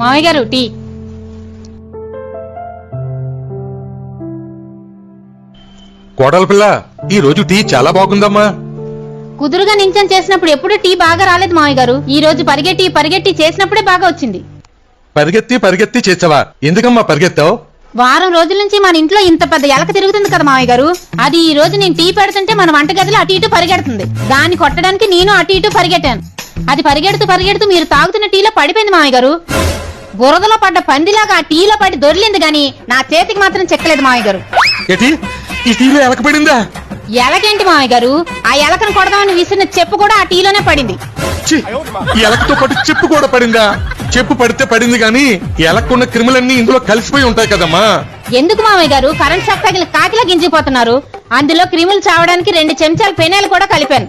మామయ్య గారు టీ. కోడల పిల్ల, ఈ రోజు టీ చాలా బాగుందమ్మా. కుదురుగా నించని చేసినప్పుడు ఎప్పుడు టీ బాగా రాలేదు మామయ్య గారు. ఈ రోజు పరిగెట్టి చేసినప్పుడే బాగా వచ్చింది. పరిగెత్తి చేసావా? ఎందుకమ్మా పరిగెత్తావు? వారం రోజుల నుంచి మన ఇంట్లో ఇంత పెద్ద ఎలక తిరుగుతుంది కదా మామయ్య గారు. అది ఈ రోజు నేను టీ పెడుతుంటే మన వంటగదిలో అటు ఇటు పరిగెడుతుంది. దాన్ని కొట్టడానికి నేను అటు ఇటు పరిగెట్టాను. అది పరిగెడుతూ మీరు తాగుతున్న టీలో పడిపోయింది మామయ్య గారు. బురదలో పడ్డ పందిలాగా ఆ టీలో పడి దొరిలింది గాని నా చేతికి మాత్రం చెక్కలేదు మామయ్య గారు. ఈ టీలో ఎలక పడిందా? ఎలకేంటి మామయ్య గారు, ఆ ఎలకను కొడదామని విసిరిన చెప్పు కూడా ఆ టీలోనే పడింది. ఈ ఎలకతో పాటు చెప్పు కూడా పడిందా? చెప్పు పడితే పడింది గాని ఎలక్కున్న క్రిములన్నీ ఇందులో కలిసిపోయి ఉంటాయి కదమ్మా. ఎందుకు మామయ్య గారు కరెంట్ షాక్ తగిలి కాకిలా గింజిపోతున్నారు? అందులో క్రిములు చావడానికి 2 చెంచాలు పెనాయిల్ కూడా కలిపాను.